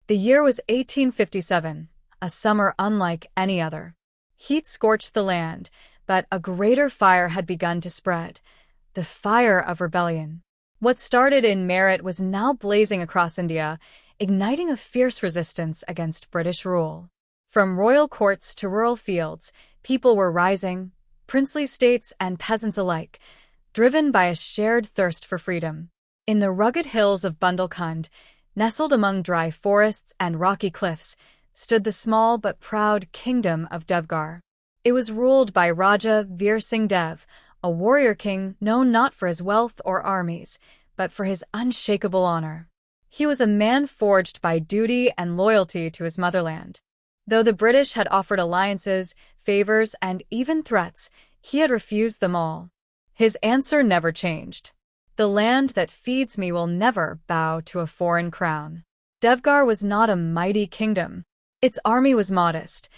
The year was 1857, a summer unlike any other. Heat scorched the land, but a greater fire had begun to spread, the fire of rebellion. What started in Meerut was now blazing across India, igniting a fierce resistance against British rule. From royal courts to rural fields, people were rising, princely states and peasants alike, driven by a shared thirst for freedom. In the rugged hills of Bundelkhand, nestled among dry forests and rocky cliffs, stood the small but proud kingdom of Devgar. It was ruled by Raja Veer Singh Dev, a warrior king known not for his wealth or armies, but for his unshakable honor. He was a man forged by duty and loyalty to his motherland. Though the British had offered alliances, favors, and even threats, he had refused them all. His answer never changed. The land that feeds me will never bow to a foreign crown. Devgar was not a mighty kingdom. Its army was modest,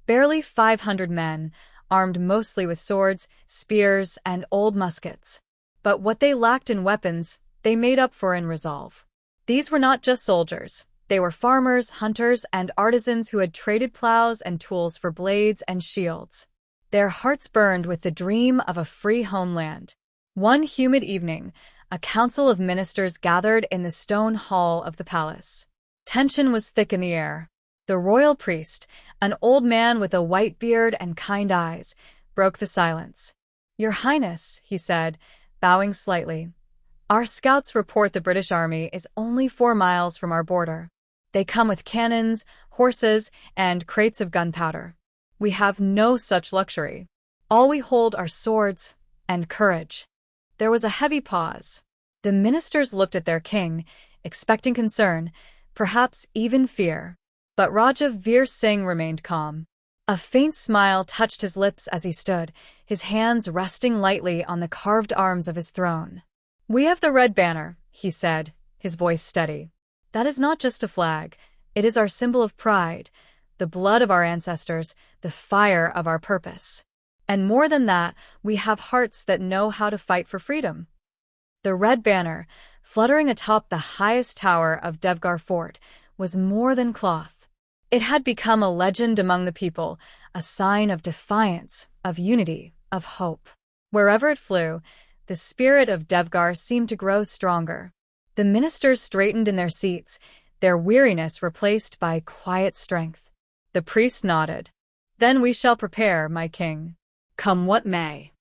barely 500 men, armed mostly with swords, spears, and old muskets. But what they lacked in weapons, they made up for in resolve. These were not just soldiers. They were farmers, hunters, and artisans who had traded plows and tools for blades and shields. Their hearts burned with the dream of a free homeland. One humid evening, a council of ministers gathered in the stone hall of the palace. Tension was thick in the air. The royal priest, an old man with a white beard and kind eyes, broke the silence. "Your Highness," he said, bowing slightly, "our scouts report the British army is only 4 miles from our border. They come with cannons, horses, and crates of gunpowder. We have no such luxury. All we hold are swords and courage." There was a heavy pause. The ministers looked at their king, expecting concern, perhaps even fear. But Raja Veer Singh remained calm. A faint smile touched his lips as he stood, his hands resting lightly on the carved arms of his throne. "We have the red banner," he said, his voice steady. "That is not just a flag. It is our symbol of pride, the blood of our ancestors, the fire of our purpose. And more than that, we have hearts that know how to fight for freedom." The red banner, fluttering atop the highest tower of Devgar Fort, was more than cloth. It had become a legend among the people, a sign of defiance, of unity, of hope. Wherever it flew, the spirit of Devgar seemed to grow stronger. The ministers straightened in their seats, their weariness replaced by quiet strength. The priest nodded. "Then we shall prepare, my king, come what may."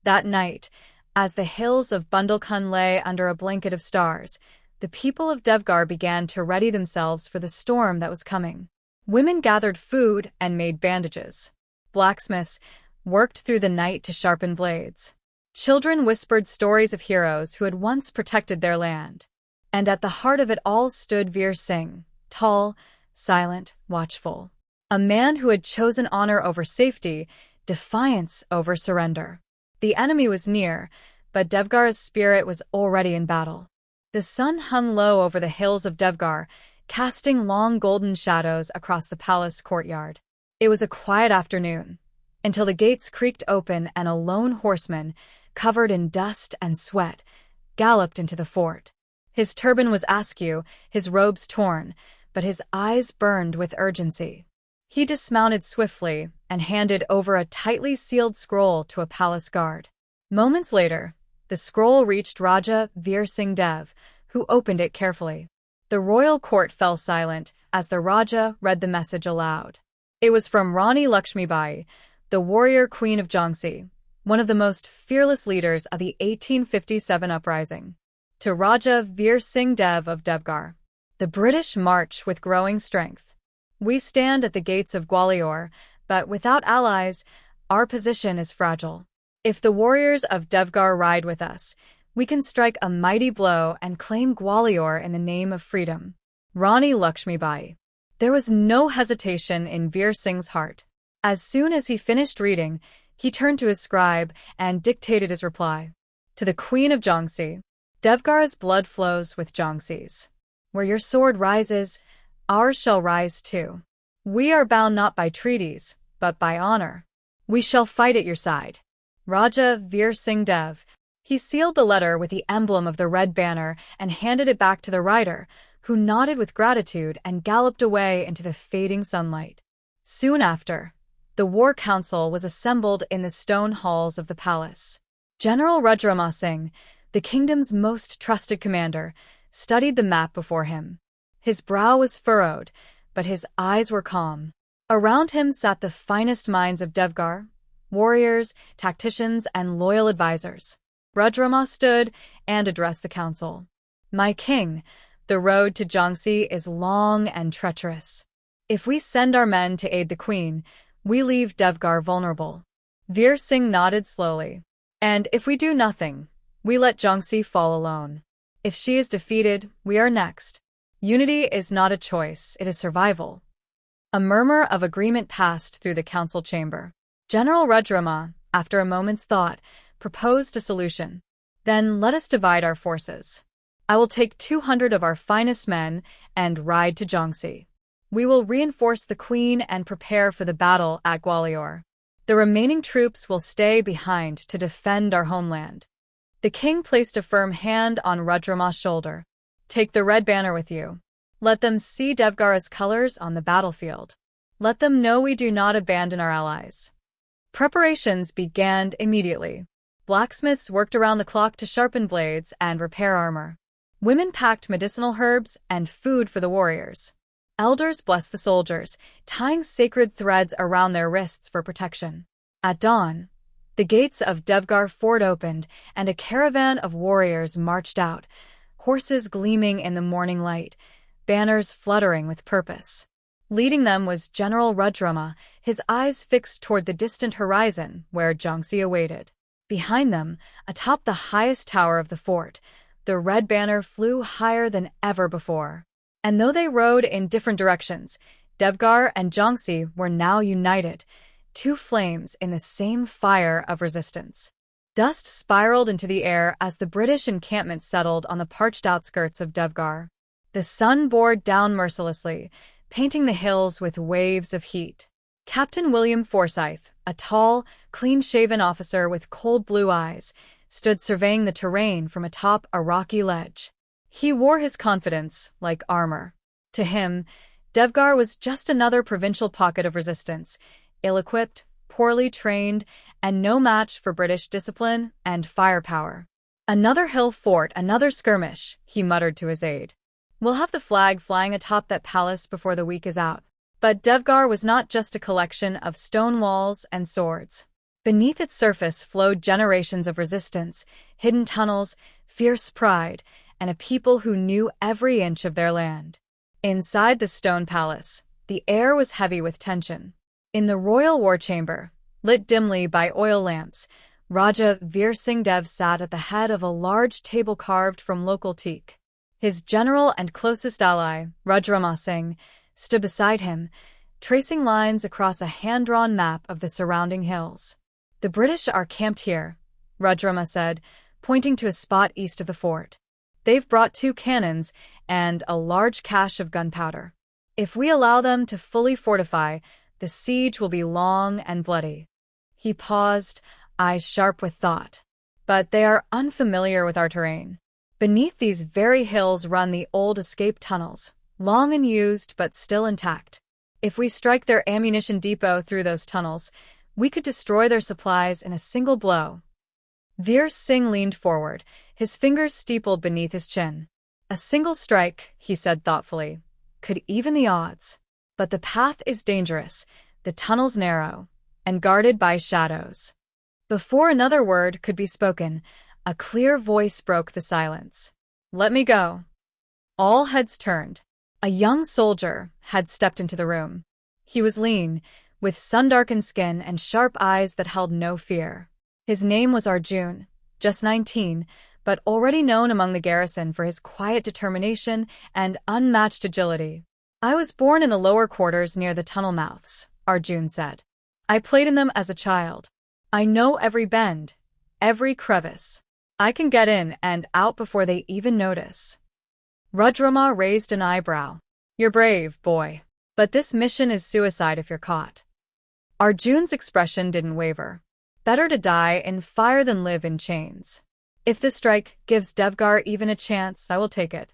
That night, as the hills of Bundelkhand lay under a blanket of stars, the people of Devgar began to ready themselves for the storm that was coming. Women gathered food and made bandages. Blacksmiths worked through the night to sharpen blades. Children whispered stories of heroes who had once protected their land. And at the heart of it all stood Veer Singh, tall, silent, watchful. A man who had chosen honor over safety, defiance over surrender. The enemy was near, but Devgar's spirit was already in battle. The sun hung low over the hills of Devgar, casting long golden shadows across the palace courtyard. It was a quiet afternoon, until the gates creaked open and a lone horseman, covered in dust and sweat, galloped into the fort. His turban was askew, his robes torn, but his eyes burned with urgency. He dismounted swiftly and handed over a tightly sealed scroll to a palace guard. Moments later, the scroll reached Raja Veer Singh Dev, who opened it carefully. The royal court fell silent as the Raja read the message aloud. It was from Rani Lakshmibai, the warrior queen of Jhansi, one of the most fearless leaders of the 1857 uprising. To Raja Veer Singh Dev of Devgar. The British march with growing strength. We stand at the gates of Gwalior, but without allies, our position is fragile. If the warriors of Devgar ride with us, we can strike a mighty blow and claim Gwalior in the name of freedom. Rani Lakshmibai. There was no hesitation in Veer Singh's heart. As soon as he finished reading, he turned to his scribe and dictated his reply. To the Queen of Jhansi. Devgar's blood flows with Jhansi's. Where your sword rises, ours shall rise too. We are bound not by treaties, but by honor. We shall fight at your side. Raja Veer Singh Dev. He sealed the letter with the emblem of the red banner and handed it back to the writer, who nodded with gratitude and galloped away into the fading sunlight. Soon after, the war council was assembled in the stone halls of the palace. General Rudrama Singh, the kingdom's most trusted commander, studied the map before him. His brow was furrowed, but his eyes were calm. Around him sat the finest minds of Devgar, warriors, tacticians, and loyal advisors. Rudrama stood and addressed the council. "My king, the road to Jhansi is long and treacherous. If we send our men to aid the queen, we leave Devgar vulnerable." Veer Singh nodded slowly. "And if we do nothing, we let Jhansi fall alone. If she is defeated, we are next. Unity is not a choice, it is survival." A murmur of agreement passed through the council chamber. General Rudrama, after a moment's thought, proposed a solution. "Then let us divide our forces. I will take 200 of our finest men and ride to Jhansi. We will reinforce the queen and prepare for the battle at Gwalior. The remaining troops will stay behind to defend our homeland." The king placed a firm hand on Rudrama's shoulder. "Take the red banner with you. Let them see Devgara's colors on the battlefield. Let them know we do not abandon our allies." Preparations began immediately. Blacksmiths worked around the clock to sharpen blades and repair armor. Women packed medicinal herbs and food for the warriors. Elders blessed the soldiers, tying sacred threads around their wrists for protection. At dawn, the gates of Devgar Fort opened, and a caravan of warriors marched out, horses gleaming in the morning light, banners fluttering with purpose. Leading them was General Rudrama, his eyes fixed toward the distant horizon where Jhansi awaited. Behind them, atop the highest tower of the fort, the red banner flew higher than ever before. And though they rode in different directions, Devgar and Jhansi were now united, two flames in the same fire of resistance. Dust spiraled into the air as the British encampment settled on the parched outskirts of Devgar. The sun bore down mercilessly, painting the hills with waves of heat. Captain William Forsyth, a tall, clean-shaven officer with cold blue eyes, stood surveying the terrain from atop a rocky ledge. He wore his confidence like armor. To him, Devgar was just another provincial pocket of resistance, ill-equipped, poorly trained, and no match for British discipline and firepower. "Another hill fort, another skirmish," he muttered to his aide. "We'll have the flag flying atop that palace before the week is out." But Devgar was not just a collection of stone walls and swords. Beneath its surface flowed generations of resistance, hidden tunnels, fierce pride, and a people who knew every inch of their land. Inside the stone palace, the air was heavy with tension. In the royal war chamber, lit dimly by oil lamps, Raja Veer Singh Dev sat at the head of a large table carved from local teak. His general and closest ally, Rudrama Singh, stood beside him, tracing lines across a hand-drawn map of the surrounding hills. "The British are camped here," Rudrama said, pointing to a spot east of the fort. "They've brought 2 cannons and a large cache of gunpowder. If we allow them to fully fortify, the siege will be long and bloody." He paused, eyes sharp with thought. "But they are unfamiliar with our terrain. Beneath these very hills run the old escape tunnels, long unused but still intact. If we strike their ammunition depot through those tunnels, we could destroy their supplies in a single blow." Veer Singh leaned forward, his fingers steepled beneath his chin. "A single strike," he said thoughtfully, "could even the odds. But the path is dangerous, the tunnels narrow, and guarded by shadows." Before another word could be spoken, a clear voice broke the silence. "Let me go." All heads turned. A young soldier had stepped into the room. He was lean, with sun-darkened skin and sharp eyes that held no fear. His name was Arjun, just 19, but already known among the garrison for his quiet determination and unmatched agility. "I was born in the lower quarters near the tunnel mouths," Arjun said. "I played in them as a child. I know every bend, every crevice. I can get in and out before they even notice." Rudrama raised an eyebrow. "You're brave, boy. But this mission is suicide if you're caught." Arjun's expression didn't waver. "Better to die in fire than live in chains. If this strike gives Devgar even a chance, I will take it."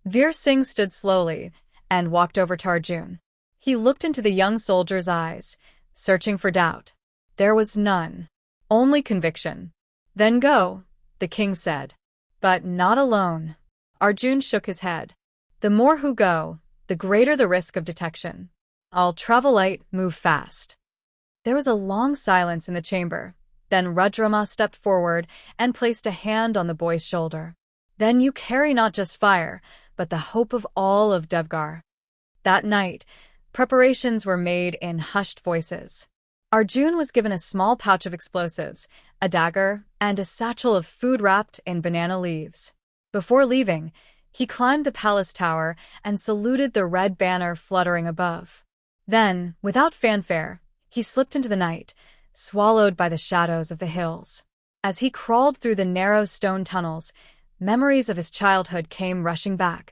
Veer Singh stood slowly and walked over to Arjun. He looked into the young soldier's eyes, searching for doubt. There was none. Only conviction. Then go, the king said. But not alone. Arjun shook his head. The more who go, the greater the risk of detection. I'll travel light, move fast. There was a long silence in the chamber. Then Rudrama stepped forward and placed a hand on the boy's shoulder. Then you carry not just fire, but the hope of all of Devgar. That night, preparations were made in hushed voices. Arjun was given a small pouch of explosives, a dagger, and a satchel of food wrapped in banana leaves. Before leaving, he climbed the palace tower and saluted the red banner fluttering above. Then, without fanfare, he slipped into the night, swallowed by the shadows of the hills. As he crawled through the narrow stone tunnels, memories of his childhood came rushing back,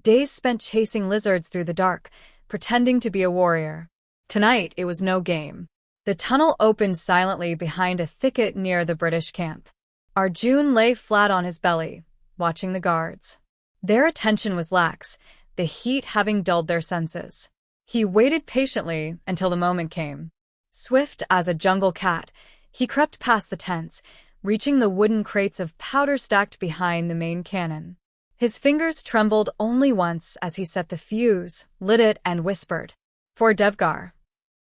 days spent chasing lizards through the dark, pretending to be a warrior. Tonight, it was no game. The tunnel opened silently behind a thicket near the British camp. Arjun lay flat on his belly, watching the guards. Their attention was lax, the heat having dulled their senses. He waited patiently until the moment came. Swift as a jungle cat, he crept past the tents, reaching the wooden crates of powder stacked behind the main cannon. His fingers trembled only once as he set the fuse, lit it, and whispered, "For Devgar."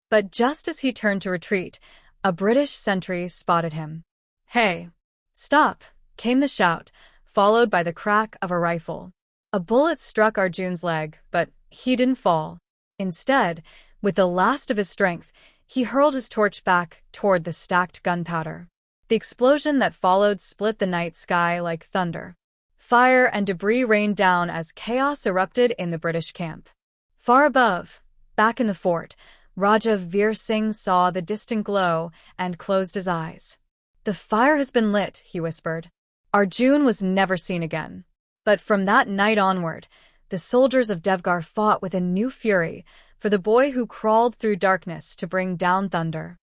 But just as he turned to retreat, a British sentry spotted him. "Hey! Stop!" came the shout, followed by the crack of a rifle. A bullet struck Arjun's leg, but he didn't fall. Instead, with the last of his strength, he hurled his torch back toward the stacked gunpowder. The explosion that followed split the night sky like thunder. Fire and debris rained down as chaos erupted in the British camp. Far above, back in the fort, Raja Veer Singh saw the distant glow and closed his eyes. "The fire has been lit," he whispered. Arjun was never seen again. But from that night onward, the soldiers of Devgar fought with a new fury for the boy who crawled through darkness to bring down thunder.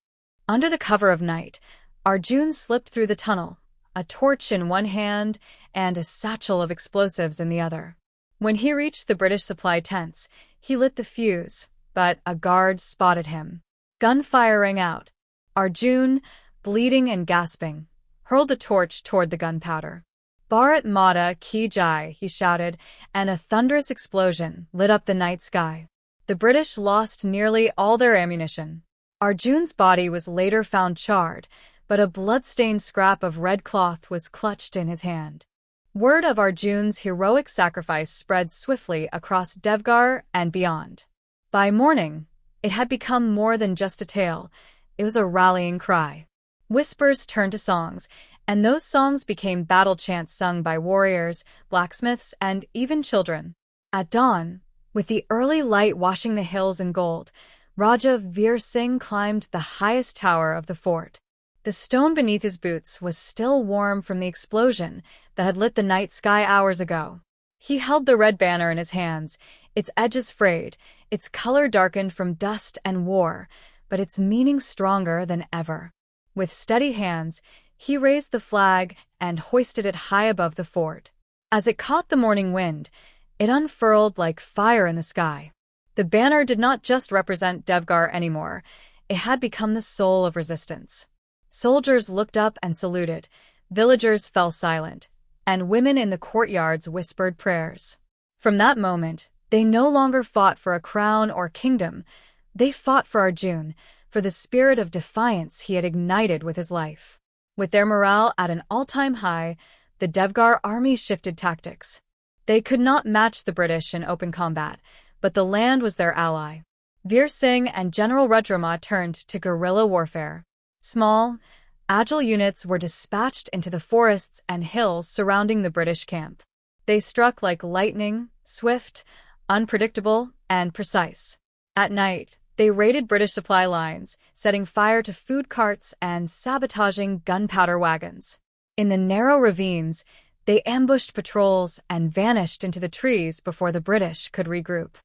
Under the cover of night, Arjun slipped through the tunnel, a torch in one hand and a satchel of explosives in the other. When he reached the British supply tents, he lit the fuse, but a guard spotted him. Gunfire rang out. Arjun, bleeding and gasping, hurled the torch toward the gunpowder. "Bharat Mata Ki Jai," he shouted, and a thunderous explosion lit up the night sky. The British lost nearly all their ammunition. Arjun's body was later found charred, but a blood-stained scrap of red cloth was clutched in his hand. Word of Arjun's heroic sacrifice spread swiftly across Devgar and beyond. By morning, it had become more than just a tale. It was a rallying cry. Whispers turned to songs, and those songs became battle chants sung by warriors, blacksmiths, and even children. At dawn, with the early light washing the hills in gold, Raja Veer Singh climbed the highest tower of the fort. The stone beneath his boots was still warm from the explosion that had lit the night sky hours ago. He held the red banner in his hands, its edges frayed, its color darkened from dust and war, but its meaning stronger than ever. With steady hands, he raised the flag and hoisted it high above the fort. As it caught the morning wind, it unfurled like fire in the sky. The banner did not just represent Devgar anymore, it had become the soul of resistance. Soldiers looked up and saluted, villagers fell silent, and women in the courtyards whispered prayers. From that moment, they no longer fought for a crown or kingdom, they fought for Arjun, for the spirit of defiance he had ignited with his life. With their morale at an all-time high, the Devgar army shifted tactics. They could not match the British in open combat, but the land was their ally. Veer Singh and General Rudrama turned to guerrilla warfare. Small, agile units were dispatched into the forests and hills surrounding the British camp. They struck like lightning, swift, unpredictable, and precise. At night, they raided British supply lines, setting fire to food carts and sabotaging gunpowder wagons. In the narrow ravines, they ambushed patrols and vanished into the trees before the British could regroup.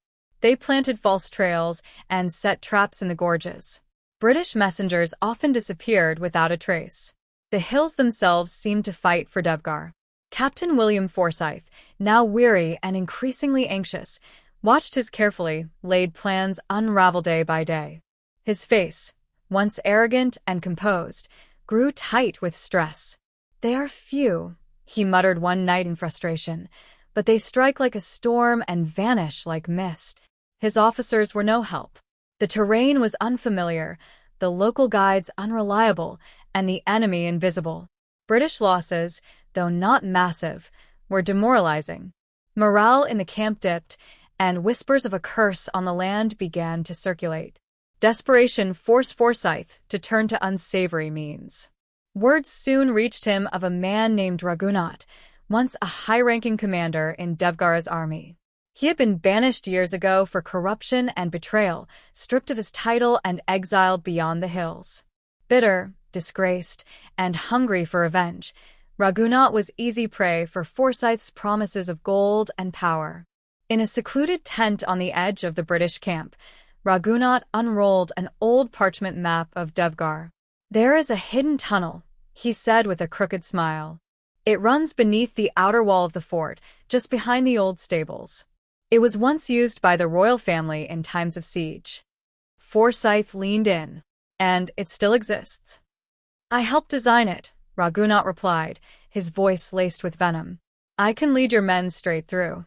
They planted false trails and set traps in the gorges. British messengers often disappeared without a trace. The hills themselves seemed to fight for Devgar. Captain William Forsyth, now weary and increasingly anxious, watched his carefully laid plans unravel day by day. His face, once arrogant and composed, grew tight with stress. "They are few," he muttered one night in frustration, "but they strike like a storm and vanish like mist." His officers were no help. The terrain was unfamiliar, the local guides unreliable, and the enemy invisible. British losses, though not massive, were demoralizing. Morale in the camp dipped, and whispers of a curse on the land began to circulate. Desperation forced Forsyth to turn to unsavory means. Word soon reached him of a man named Raghunath, once a high-ranking commander in Devgara's army. He had been banished years ago for corruption and betrayal, stripped of his title and exiled beyond the hills. Bitter, disgraced, and hungry for revenge, Raghunath was easy prey for Forsyth's promises of gold and power. In a secluded tent on the edge of the British camp, Raghunath unrolled an old parchment map of Devgar. "There is a hidden tunnel," he said with a crooked smile. "It runs beneath the outer wall of the fort, just behind the old stables. It was once used by the royal family in times of siege." Forsyth leaned in. "And it still exists?" "I helped design it," Raghunath replied, his voice laced with venom. "I can lead your men straight through."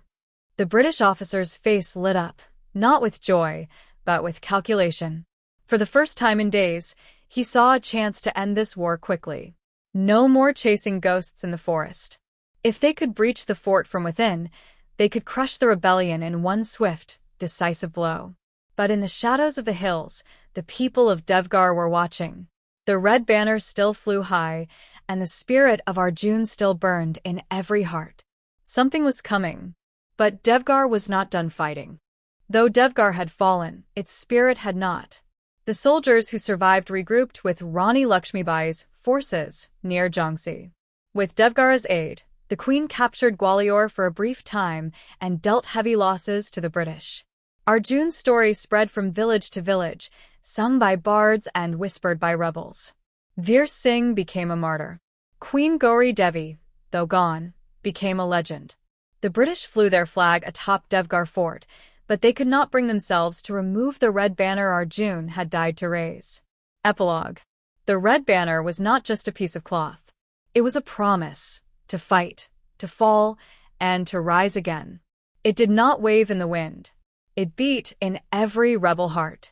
The British officer's face lit up, not with joy, but with calculation. For the first time in days, he saw a chance to end this war quickly. No more chasing ghosts in the forest. If they could breach the fort from within, they could crush the rebellion in one swift, decisive blow. But in the shadows of the hills, the people of Devgar were watching. The red banner still flew high, and the spirit of Arjun still burned in every heart. Something was coming. But Devgar was not done fighting. Though Devgar had fallen, its spirit had not. The soldiers who survived regrouped with Rani Lakshmibai's forces near Jhansi. With Devgara's aid, the Queen captured Gwalior for a brief time and dealt heavy losses to the British. Arjun's story spread from village to village, sung by bards and whispered by rebels. Veer Singh became a martyr. Queen Gauri Devi, though gone, became a legend. The British flew their flag atop Devgar fort, but they could not bring themselves to remove the red banner Arjun had died to raise. Epilogue. The red banner was not just a piece of cloth. It was a promise to fight, to fall, and to rise again. It did not wave in the wind. It beat in every rebel heart.